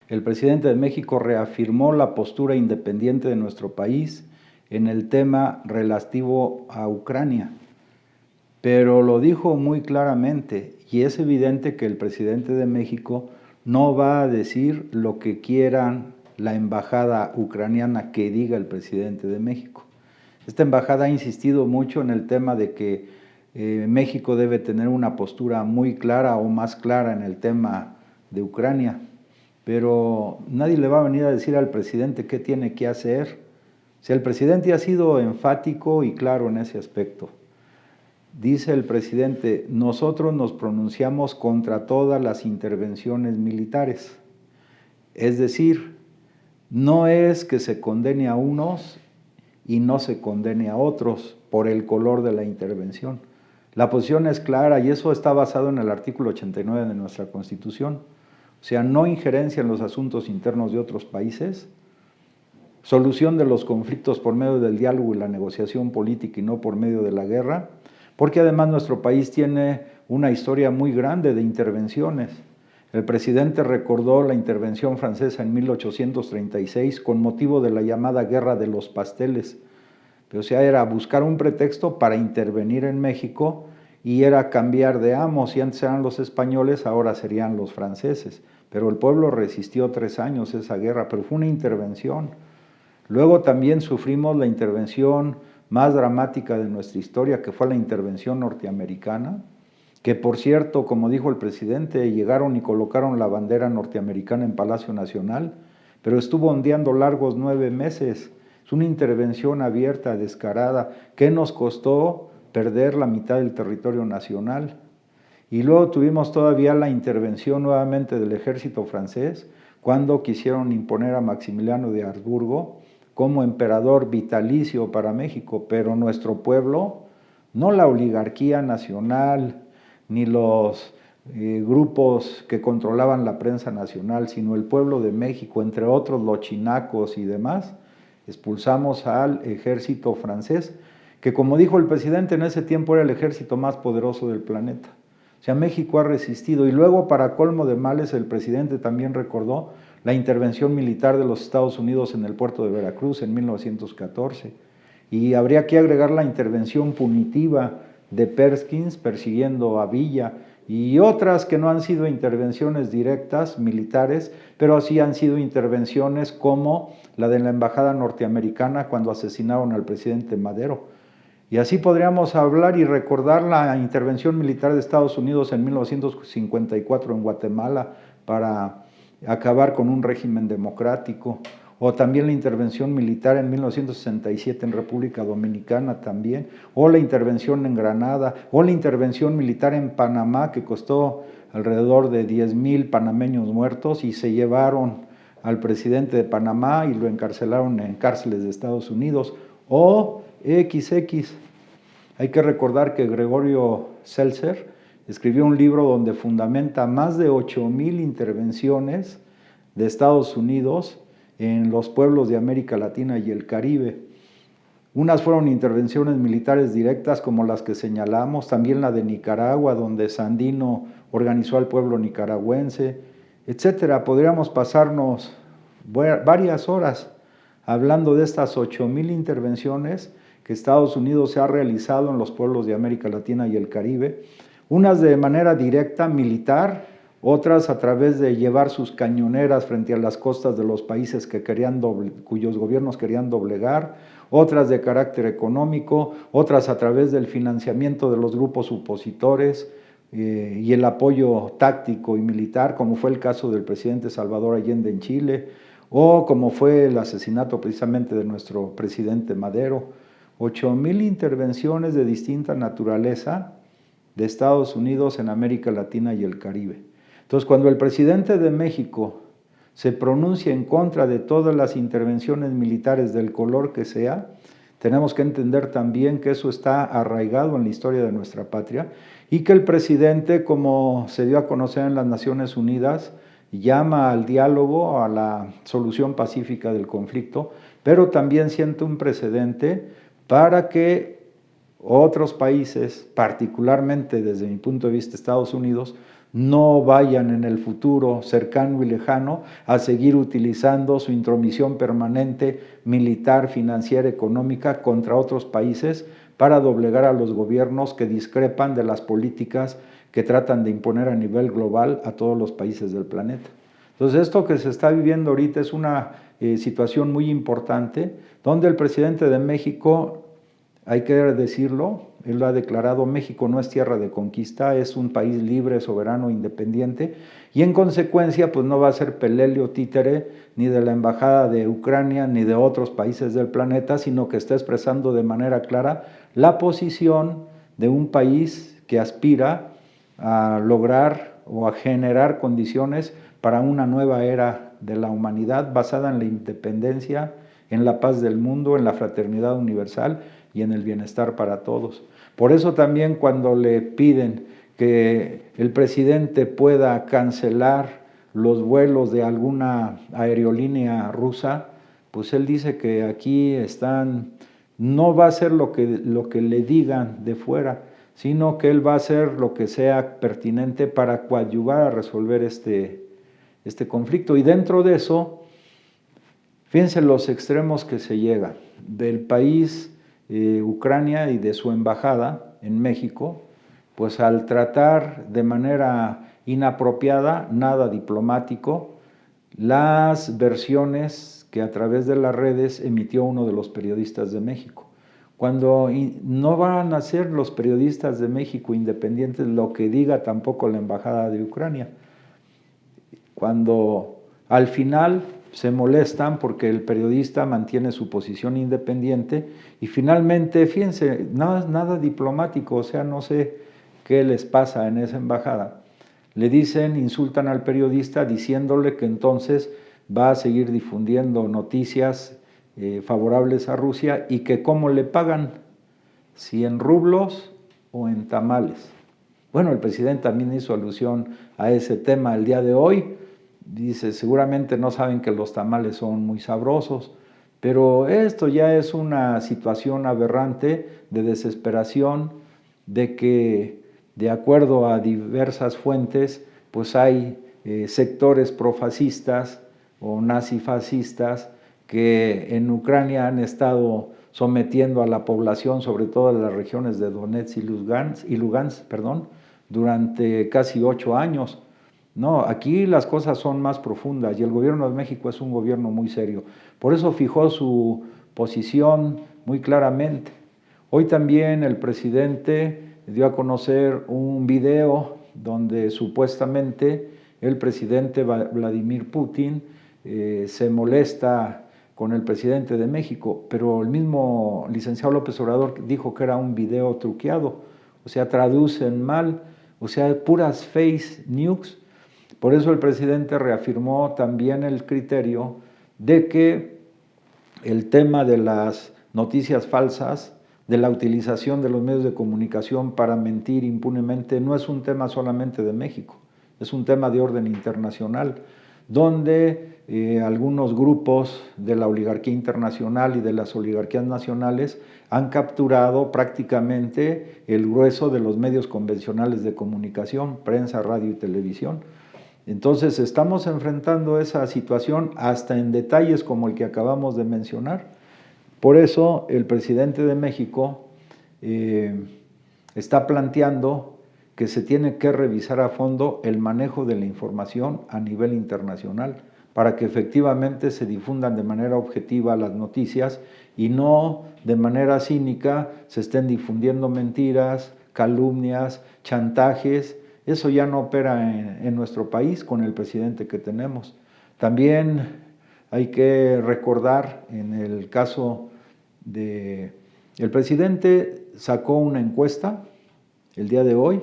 el presidente de México reafirmó la postura independiente de nuestro país en el tema relativo a Ucrania, pero lo dijo muy claramente y es evidente que el presidente de México no va a decir lo que quieran la embajada ucraniana que diga el presidente de México. Esta embajada ha insistido mucho en el tema de que México debe tener una postura muy clara o más clara en el tema de Ucrania, pero nadie le va a venir a decir al presidente qué tiene que hacer. O sea, el presidente ha sido enfático y claro en ese aspecto. Dice el presidente, nosotros nos pronunciamos contra todas las intervenciones militares. Es decir, no es que se condene a unos y no se condene a otros por el color de la intervención. La posición es clara y eso está basado en el artículo 89 de nuestra Constitución. O sea, no injerencia en los asuntos internos de otros países, solución de los conflictos por medio del diálogo y la negociación política y no por medio de la guerra, porque además nuestro país tiene una historia muy grande de intervenciones. El presidente recordó la intervención francesa en 1836 con motivo de la llamada Guerra de los Pasteles. O sea, era buscar un pretexto para intervenir en México y era cambiar de amos. Si antes eran los españoles, ahora serían los franceses. Pero el pueblo resistió 3 años esa guerra, pero fue una intervención. Luego también sufrimos la intervención más dramática de nuestra historia, que fue la intervención norteamericana, que por cierto, como dijo el presidente, llegaron y colocaron la bandera norteamericana en Palacio Nacional, pero estuvo ondeando largos 9 meses. Es una intervención abierta, descarada, que nos costó perder la mitad del territorio nacional. Y luego tuvimos todavía la intervención nuevamente del ejército francés, cuando quisieron imponer a Maximiliano de Habsburgo como emperador vitalicio para México, pero nuestro pueblo, no la oligarquía nacional, ni los grupos que controlaban la prensa nacional, sino el pueblo de México, entre otros los chinacos y demás, expulsamos al ejército francés, que como dijo el presidente, en ese tiempo era el ejército más poderoso del planeta. O sea, México ha resistido. Y luego, para colmo de males, el presidente también recordó la intervención militar de los Estados Unidos en el puerto de Veracruz en 1914. Y habría que agregar la intervención punitiva de Perkins persiguiendo a Villa y otras que no han sido intervenciones directas militares, pero sí han sido intervenciones como la de la embajada norteamericana cuando asesinaron al presidente Madero. Y así podríamos hablar y recordar la intervención militar de Estados Unidos en 1954 en Guatemala para acabar con un régimen democrático, o también la intervención militar en 1967 en República Dominicana también, o la intervención en Granada, o la intervención militar en Panamá que costó alrededor de 10,000 panameños muertos y se llevaron al presidente de Panamá y lo encarcelaron en cárceles de Estados Unidos, o XX. Hay que recordar que Gregorio Seltzer escribió un libro donde fundamenta más de 8,000 intervenciones de Estados Unidos en los pueblos de América Latina y el Caribe. Unas fueron intervenciones militares directas como las que señalamos, también la de Nicaragua, donde Sandino organizó al pueblo nicaragüense, etcétera. Podríamos pasarnos varias horas hablando de estas 8,000 intervenciones que Estados Unidos se ha realizado en los pueblos de América Latina y el Caribe, unas de manera directa militar, otras a través de llevar sus cañoneras frente a las costas de los países cuyos gobiernos querían doblegar, otras de carácter económico, otras a través del financiamiento de los grupos opositores y el apoyo táctico y militar, como fue el caso del presidente Salvador Allende en Chile, o como fue el asesinato precisamente de nuestro presidente Madero. 8,000 intervenciones de distinta naturaleza de Estados Unidos en América Latina y el Caribe. Entonces, cuando el presidente de México se pronuncia en contra de todas las intervenciones militares del color que sea, tenemos que entender también que eso está arraigado en la historia de nuestra patria y que el presidente, como se dio a conocer en las Naciones Unidas, llama al diálogo, a la solución pacífica del conflicto, pero también siente un precedente para que otros países, particularmente desde mi punto de vista Estados Unidos, no vayan en el futuro cercano y lejano a seguir utilizando su intromisión permanente militar, financiera, económica contra otros países para doblegar a los gobiernos que discrepan de las políticas que tratan de imponer a nivel global a todos los países del planeta. Entonces, esto que se está viviendo ahorita es una situación muy importante, donde el presidente de México, hay que decirlo, él lo ha declarado, México no es tierra de conquista, es un país libre, soberano, independiente, y en consecuencia pues no va a ser pelele títere ni de la embajada de Ucrania ni de otros países del planeta, sino que está expresando de manera clara la posición de un país que aspira a lograr o a generar condiciones para una nueva era de la humanidad basada en la independencia, en la paz del mundo, en la fraternidad universal y en el bienestar para todos. Por eso también cuando le piden que el presidente pueda cancelar los vuelos de alguna aerolínea rusa, pues él dice que aquí no va a ser lo que le digan de fuera, sino que él va a hacer lo que sea pertinente para coadyuvar a resolver este conflicto. Y dentro de eso, fíjense los extremos que se llega. Del país Ucrania y de su embajada en México, pues al tratar de manera inapropiada, nada diplomático, las versiones que a través de las redes emitió uno de los periodistas de México. Cuando no van a ser los periodistas de México independientes lo que diga tampoco la embajada de Ucrania. Cuando al final se molestan porque el periodista mantiene su posición independiente y finalmente, fíjense, nada diplomático, o sea, no sé qué les pasa en esa embajada. Le dicen, insultan al periodista diciéndole que entonces va a seguir difundiendo noticias favorables a Rusia y que cómo le pagan, si en rublos o en tamales. Bueno, el presidente también hizo alusión a ese tema el día de hoy. Dice, seguramente no saben que los tamales son muy sabrosos, pero esto ya es una situación aberrante de desesperación, de que de acuerdo a diversas fuentes, pues hay sectores profascistas o nazifascistas que en Ucrania han estado sometiendo a la población, sobre todo en las regiones de Donetsk y Lugansk, durante casi 8 años. No, aquí las cosas son más profundas y el gobierno de México es un gobierno muy serio. Por eso fijó su posición muy claramente. Hoy también el presidente dio a conocer un video donde supuestamente el presidente Vladimir Putin se molesta con el presidente de México, pero el mismo licenciado López Obrador dijo que era un video truqueado, o sea, traducen mal, o sea, puras fake news. Por eso el presidente reafirmó también el criterio de que el tema de las noticias falsas, de la utilización de los medios de comunicación para mentir impunemente, no es un tema solamente de México, es un tema de orden internacional, donde algunos grupos de la oligarquía internacional y de las oligarquías nacionales han capturado prácticamente el grueso de los medios convencionales de comunicación, prensa, radio y televisión. Entonces estamos enfrentando esa situación hasta en detalles como el que acabamos de mencionar. Por eso el presidente de México está planteando que se tiene que revisar a fondo el manejo de la información a nivel internacional para que efectivamente se difundan de manera objetiva las noticias y no de manera cínica se estén difundiendo mentiras, calumnias, chantajes. Eso ya no opera en nuestro país con el presidente que tenemos. También hay que recordar en el caso de... El presidente sacó una encuesta el día de hoy,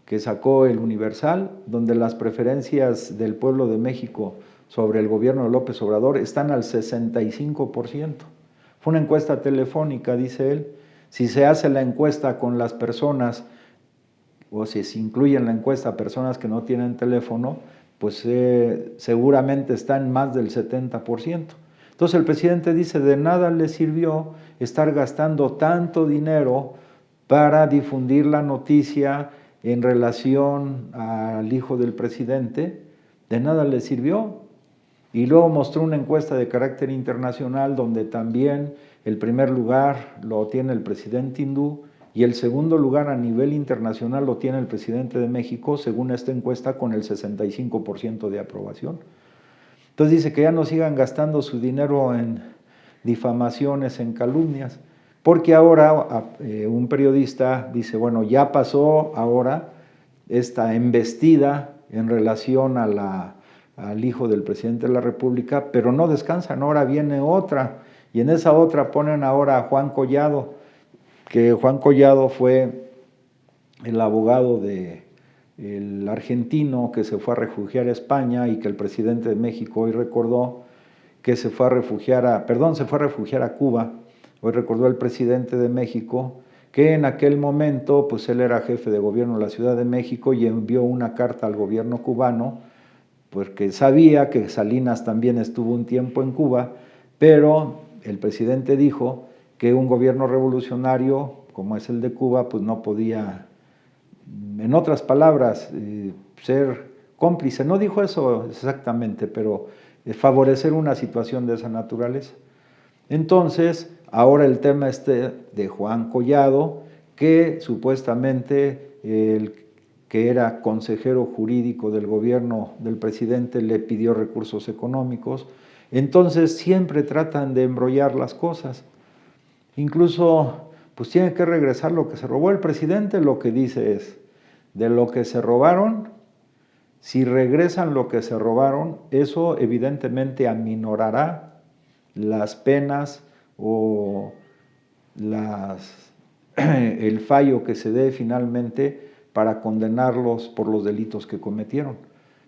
que sacó el Universal, donde las preferencias del pueblo de México sobre el gobierno de López Obrador están al 65%. Fue una encuesta telefónica, dice él. Si se hace la encuesta con las personas, o si se incluye en la encuesta personas que no tienen teléfono, pues seguramente está en más del 70%. Entonces el presidente dice, de nada le sirvió estar gastando tanto dinero para difundir la noticia en relación al hijo del presidente, de nada le sirvió. Y luego mostró una encuesta de carácter internacional donde también el primer lugar lo tiene el presidente hindú y el segundo lugar a nivel internacional lo tiene el presidente de México, según esta encuesta, con el 65% de aprobación. Entonces dice que ya no sigan gastando su dinero en difamaciones, en calumnias, porque ahora un periodista dice, bueno, ya pasó ahora esta embestida en relación al hijo del presidente de la República, pero no descansan, ahora viene otra, y en esa otra ponen ahora a Juan Collado, que Juan Collado fue el abogado del argentino que se fue a refugiar a España y que el presidente de México hoy recordó que se fue a refugiar a Cuba. Hoy recordó el presidente de México que en aquel momento pues él era jefe de gobierno de la Ciudad de México y envió una carta al gobierno cubano porque sabía que Salinas también estuvo un tiempo en Cuba, pero el presidente dijo que un gobierno revolucionario como es el de Cuba pues no podía, en otras palabras, ser cómplice. No dijo eso exactamente, pero favorecer una situación de esa naturaleza. Entonces, ahora el tema de Juan Collado, que supuestamente el que era consejero jurídico del gobierno del presidente le pidió recursos económicos. Entonces siempre tratan de embrollar las cosas. Incluso pues tiene que regresar lo que se robó el presidente. Lo que dice es, de lo que se robaron, si regresan lo que se robaron, eso evidentemente aminorará las penas o el fallo que se dé finalmente para condenarlos por los delitos que cometieron.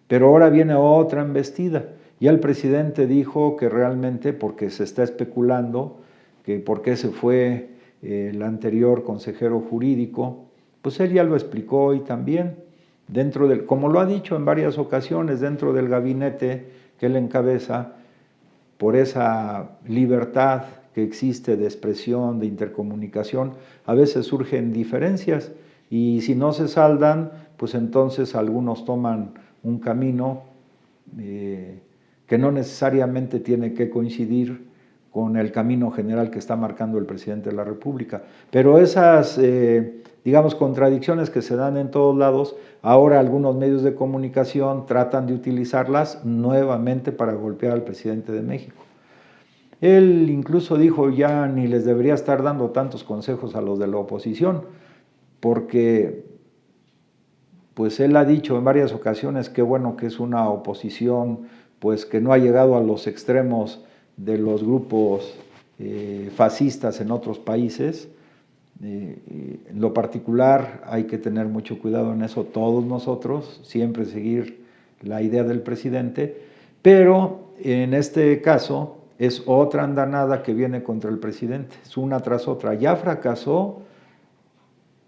Pero ahora viene otra embestida. Ya el presidente dijo que realmente, porque se está especulando, que por qué se fue el anterior consejero jurídico, pues él ya lo explicó hoy también, como lo ha dicho en varias ocasiones, dentro del gabinete que él encabeza, por esa libertad que existe de expresión, de intercomunicación, a veces surgen diferencias y si no se saldan, pues entonces algunos toman un camino que no necesariamente tiene que coincidir con el camino general que está marcando el presidente de la República. Pero esas, digamos, contradicciones que se dan en todos lados, ahora algunos medios de comunicación tratan de utilizarlas nuevamente para golpear al presidente de México. Él incluso dijo, ya ni les debería estar dando tantos consejos a los de la oposición, porque pues él ha dicho en varias ocasiones que bueno que es una oposición pues que no ha llegado a los extremos de los grupos fascistas en otros países. En lo particular hay que tener mucho cuidado en eso todos nosotros, siempre seguir la idea del presidente, pero en este caso es otra andanada que viene contra el presidente, es una tras otra. Ya fracasó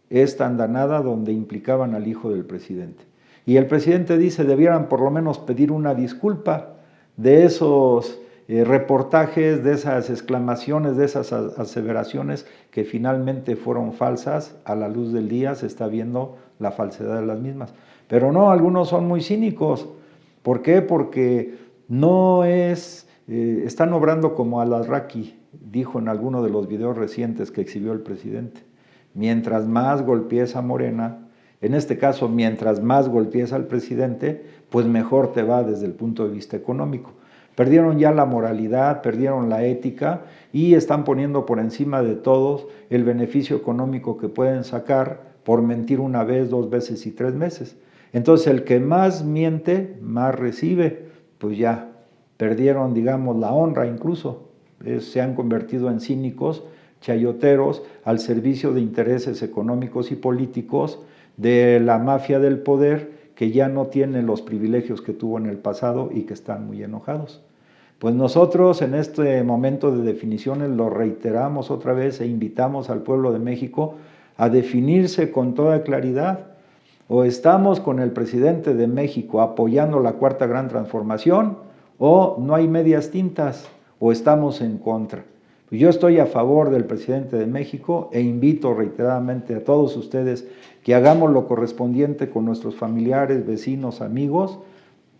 esta andanada donde implicaban al hijo del presidente. Y el presidente dice, debieran por lo menos pedir una disculpa de esos reportajes, de esas exclamaciones, de esas aseveraciones que finalmente fueron falsas. A la luz del día se está viendo la falsedad de las mismas. Pero no, algunos son muy cínicos. ¿Por qué? Porque no es, están obrando como Al-Awraqui dijo en alguno de los videos recientes que exhibió el presidente. Mientras más golpees a Morena, en este caso, mientras más golpees al presidente, pues mejor te va desde el punto de vista económico. Perdieron ya la moralidad, perdieron la ética y están poniendo por encima de todos el beneficio económico que pueden sacar por mentir una vez, 2 veces y 3 veces. Entonces, el que más miente, más recibe, pues ya perdieron, digamos, la honra incluso. Se han convertido en cínicos, chayoteros, al servicio de intereses económicos y políticos de la mafia del poder, que ya no tiene los privilegios que tuvo en el pasado y que están muy enojados. Pues nosotros en este momento de definiciones lo reiteramos otra vez e invitamos al pueblo de México a definirse con toda claridad. O estamos con el presidente de México apoyando la cuarta gran transformación, o no hay medias tintas, o estamos en contra. Yo estoy a favor del presidente de México e invito reiteradamente a todos ustedes que hagamos lo correspondiente con nuestros familiares, vecinos, amigos,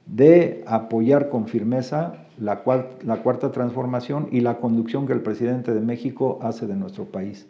de apoyar con firmeza la cuarta transformación y la conducción que el presidente de México hace de nuestro país.